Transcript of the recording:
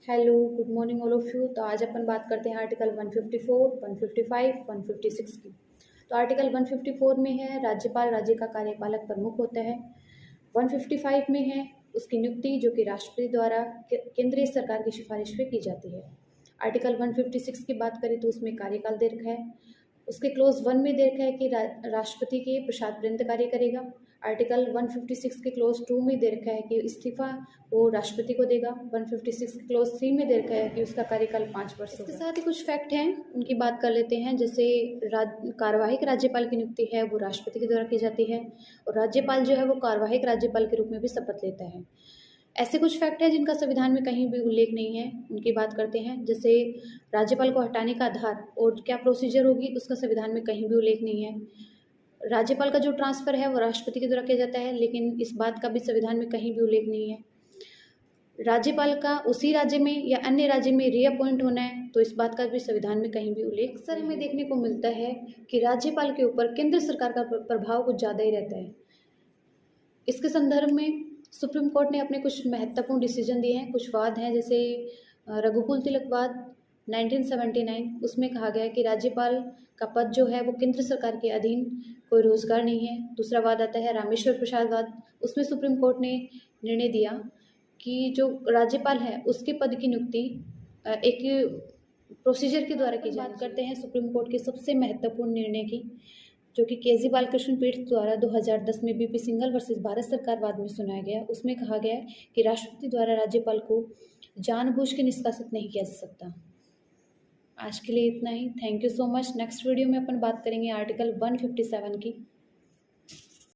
Hello, good morning all of you. तो आज अपन बात करते हैं आर्टिकल 154, 155, 156 की। तो आर्टिकल 154 में है राज्यपाल राज्य का कार्यपालक प्रमुख होता है। 155 में है उसकी नियुक्ति जो कि राष्ट्रपति द्वारा केंद्रीय सरकार की सिफारिश पे की जाती है। आर्टिकल 156 की बात करें तो उसमें कार्यकाल दे रखा है। उसके क्लोज 1 में दे रखा है कि राष्ट्रपति के प्रसाद पर्यंत कार्य करेगा। आर्टिकल 156 के क्लोज 2 में दे रखा है कि इस्तीफा वो राष्ट्रपति को देगा। 156 के क्लोज 3 में दे रखा है कि उसका कार्यकाल 5 वर्ष होगा। इसके साथ ही कुछ फैक्ट हैं, उनकी बात कर लेते हैं। जैसे कार्यवाहक राज्यपाल की नियुक्ति है वो राष्ट्रपति के द्वारा की जाती है, और राज्यपाल जो है वो कार्यवाहक राज्यपाल के रूप में भी शपथ लेता है। ऐसे कुछ फैक्ट है जिनका संविधान में कहीं भी उल्लेख नहीं है, उनकी बात करते हैं। जैसे राज्यपाल को हटाने का आधार और क्या प्रोसीजर होगी उसका संविधान में कहीं भी उल्लेख नहीं है। राज्यपाल का जो ट्रांसफर है वो राष्ट्रपति के द्वारा किया जाता है, लेकिन इस बात का भी संविधान में कहीं भी उल्लेख नहीं है। राज्यपाल का उसी राज्य में या अन्य राज्य में रीअपॉइंट होना है तो इस बात का भी संविधान में कहीं भी उल्लेख अक्सर हमें देखने को मिलता है कि राज्यपाल के ऊपर केंद्र सरकार का प्रभाव कुछ ज़्यादा ही रहता है। इसके संदर्भ में सुप्रीम कोर्ट ने अपने कुछ महत्वपूर्ण डिसीजन दिए हैं, कुछ वाद हैं। जैसे रघुकुल तिलक वाद 1979, उसमें कहा गया है कि राज्यपाल का पद जो है वो केंद्र सरकार के अधीन कोई रोजगार नहीं है। दूसरा वाद आता है रामेश्वर प्रसाद वाद, उसमें सुप्रीम कोर्ट ने निर्णय दिया कि जो राज्यपाल है उसके पद की नियुक्ति एक प्रोसीजर के द्वारा की जानी चाहिए। बात करते हैं सुप्रीम कोर्ट के सबसे महत्वपूर्ण निर्णय की, जो कि केजरीवाल कृष्ण पीठ द्वारा 2010 में बीपी सिंघल वर्सेस भारत सरकार वाद में सुनाया गया। उसमें कहा गया है कि राष्ट्रपति द्वारा राज्यपाल को जानबूझ के निष्कासित नहीं किया जा सकता। आज के लिए इतना ही। Thank you so much. Next video में अपन बात करेंगे आर्टिकल 157 की।